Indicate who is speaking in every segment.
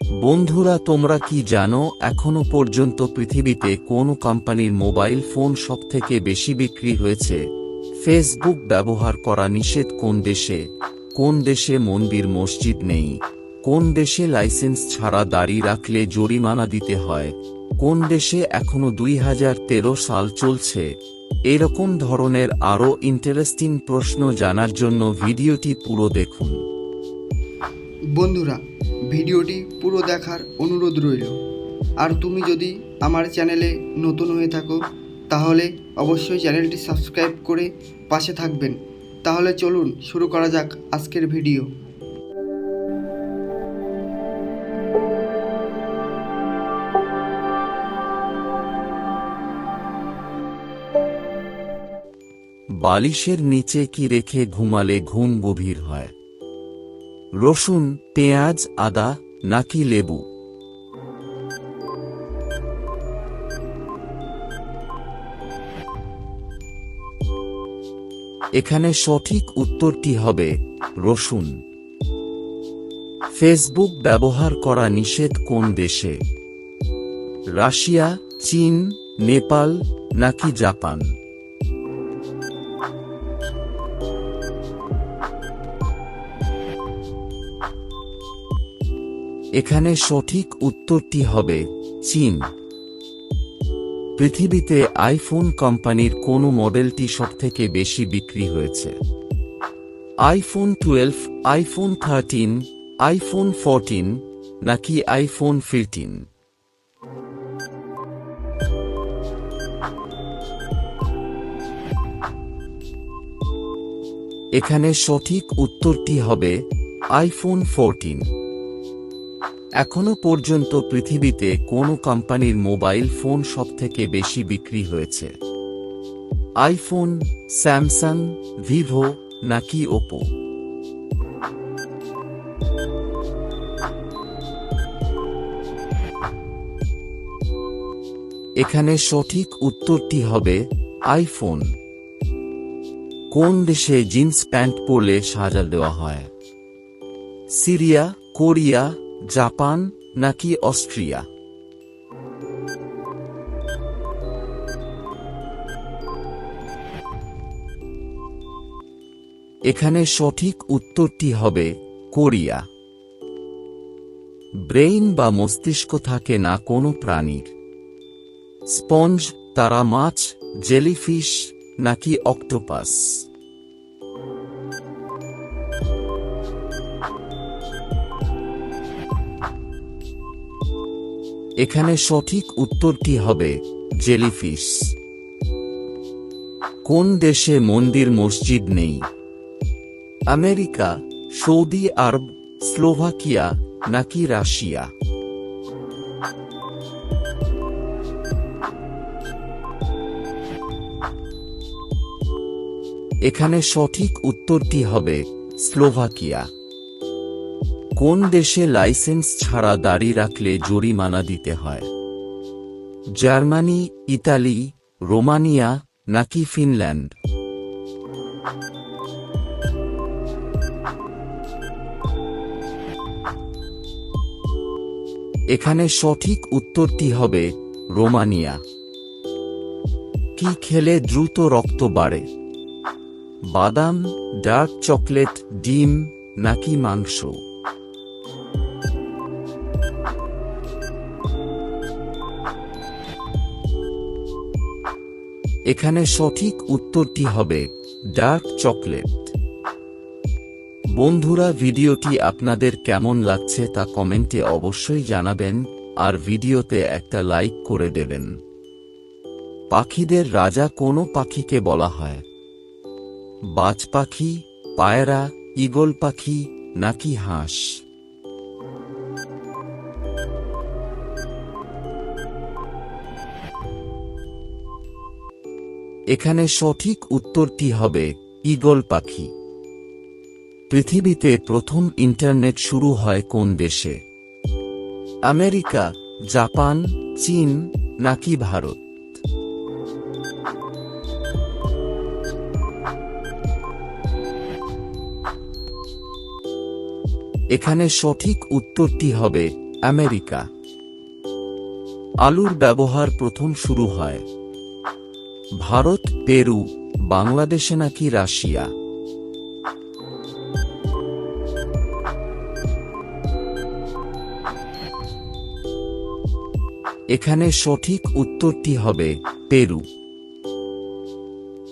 Speaker 1: বন্ধুরা, তোমরা কি জানো এখনো পর্যন্ত পৃথিবীতে কোন কোম্পানির মোবাইল ফোন সবথেকে বেশি বিক্রি হয়েছে? ফেসবুক ব্যবহার করা নিষেধ কোন দেশে? কোন দেশে মন্দির মসজিদ নেই? কোন দেশে লাইসেন্স ছাড়া দাড়ি রাখলে জরিমানা দিতে হয়? কোন দেশে এখনো 2013 সাল চলছে? এরকম ধরনের আরও ইন্টারেস্টিং প্রশ্ন জানার জন্য ভিডিওটি পুরো দেখুন।
Speaker 2: বন্ধুরা, ভিডিওটি পুরো দেখার অনুরোধ রইল। আর তুমি যদি আমার চ্যানেলে নতুন হয়ে থাকো তাহলে অবশ্যই চ্যানেলটি সাবস্ক্রাইব করে পাশে থাকবেন। তাহলে চলুন শুরু করা যাক আজকের ভিডিও।
Speaker 1: বালিশের নিচে কি রেখে ঘুমালে ঘুম গভীর হয়? রসুন, পেঁয়াজ, আদা নাকি লেবু? এখানে সঠিক উত্তরটি হবে রসুন। ফেসবুক ব্যবহার করা নিষেধ কোন দেশে? রাশিয়া, চীন, নেপাল নাকি জাপান? এখানে সঠিক উত্তরটি হবে চীন। পৃথিবীতে আইফোন কোম্পানির কোন মডেলটি সবথেকে বেশি বিক্রি হয়েছে? আইফোন 12, আইফোন 13, আইফোন 14 নাকি আইফোন 15? এখানে সঠিক উত্তরটি হবে আইফোন 14। এখনো পর্যন্ত পৃথিবীতে কোন কোম্পানির মোবাইল ফোন সবথেকে বেশি বিক্রি হয়েছে? আইফোন, স্যামসাং, ভিভো নাকি ওপো? এখানে সঠিক উত্তরটি হবে আইফোন। কোন দেশে জিন্স প্যান্ট পরলে সাজা দেওয়া হয়? সিরিয়া, কোরিয়া, জাপান নাকি অস্ট্রিয়া? এখানে সঠিক উত্তরটি হবে কোরিয়া। ব্রেইন বা মস্তিষ্ক থাকে না কোনো প্রাণীর? স্পঞ্জ, তারা মাছ, জেলিফিশ নাকি অক্টোপাস? এখানে সঠিক উত্তরটি হবে জেলিফিশ। কোন দেশে মন্দির মসজিদ নেই? আমেরিকা, সৌদি আরব, স্লোভাকিয়া নাকি রাশিয়া? এখানে সঠিক উত্তরটি হবে স্লোভাকিয়া। কোন দেশে লাইসেন্স ছাড়া দাড়ি রাখলে জরিমানা দিতে হয়? জার্মানি, ইতালি, রোমানিয়া নাকি ফিনল্যান্ড? এখানে সঠিক উত্তরটি হবে রোমানিয়া। কি খেলে দ্রুত রক্ত বাড়ে? বাদাম, ডার্ক চকলেট, ডিম নাকি মাংস? এখানে সঠিক উত্তরটি হবে ডার্ক চকলেট। বন্ধুরা, ভিডিওটি আপনাদের কেমন লাগছে তা কমেন্টে অবশ্যই জানাবেন, আর ভিডিওতে একটা লাইক করে দেবেন। পাখিদের রাজা কোন পাখিকে বলা হয়? বাজ পাখি, পায়রা, ঈগল পাখি নাকি হাঁস? এখানে সঠিক উত্তরটি হবে ঈগল পাখি। পৃথিবীতে প্রথম ইন্টারনেট শুরু হয় কোন দেশে? আমেরিকা, জাপান, চীন নাকি ভারত? এখানে সঠিক উত্তরটি হবে আমেরিকা। আলুর ব্যবহার প্রথম শুরু হয় ভারত, পেরু, বাংলাদেশে নাকি রাশিয়া? এখানে সঠিক উত্তরটি হবে পেরু।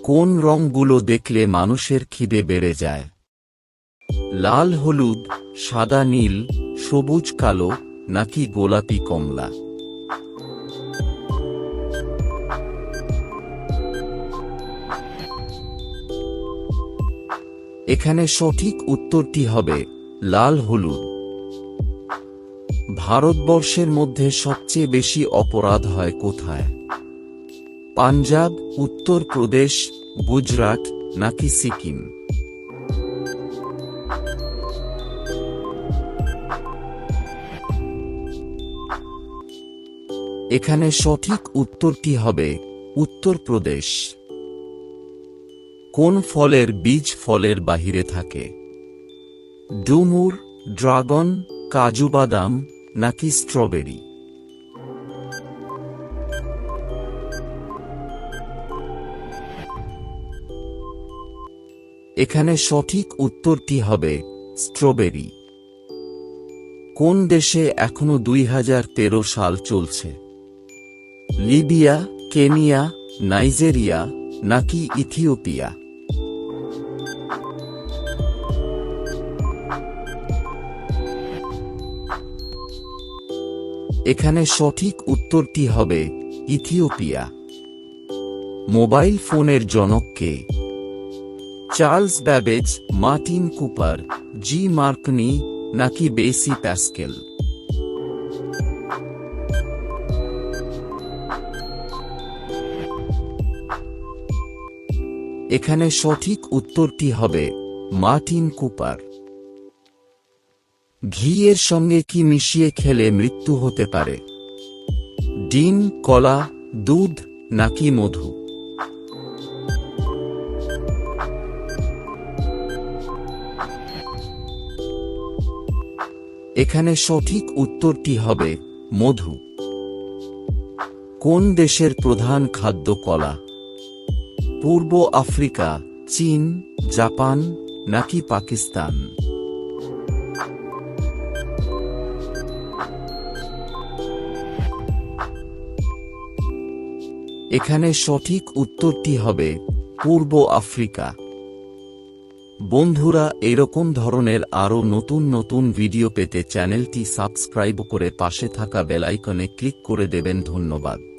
Speaker 1: কোন রংগুলো দেখলে মানুষের খিদে বেড়ে যায়? লাল হলুদ, সাদা নীল, সবুজ কালো নাকি গোলাপি কমলা? এখানে সঠিক উত্তরটি হবে লাল হলুদ। ভারতবর্ষের মধ্যে সবচেয়ে বেশি অপরাধ হয় কোথায়? পাঞ্জাব, উত্তর প্রদেশ, গুজরাট নাকি সিকিম? এখানে সঠিক উত্তরটি হবে উত্তর প্রদেশ। কোন ফলের বীজ ফলের বাহিরে থাকে? ডুমুর, ড্রাগন, কাজু বাদাম নাকি স্ট্রবেরি? এখানে সঠিক উত্তরটি হবে স্ট্রবেরি। কোন দেশে এখনো 2013 সাল চলছে? লিবিয়া, কেনিয়া, নাইজেরিয়া নাকি ইথিওপিয়া? এখানে সঠিক উত্তরটি হবে ইথিওপিয়া। মোবাইল ফোনের জনক কে? চার্লস ব্যাবেজ, মার্টিন কুপার, জি মার্কনি নাকি বেসি প্যাস্কেল? এখানে সঠিক উত্তরটি হবে মার্টিন কুপার। ঘিয়ের সঙ্গে কি মিশিয়ে খেলে মৃত্যু হতে পারে? ডিম, কলা, দুধ নাকি মধু? এখানে সঠিক উত্তরটি হবে মধু। কোন দেশের প্রধান খাদ্য কলা? পূর্ব আফ্রিকা, চীন, জাপান নাকি পাকিস্তান? এখানে সঠিক উত্তরটি হবে পূর্ব আফ্রিকা। বন্ধুরা, এরকম ধরনের আরও নতুন নতুন ভিডিও পেতে চ্যানেলটি সাবস্ক্রাইব করে পাশে থাকা বেল আইকনে ক্লিক করে দেবেন। ধন্যবাদ।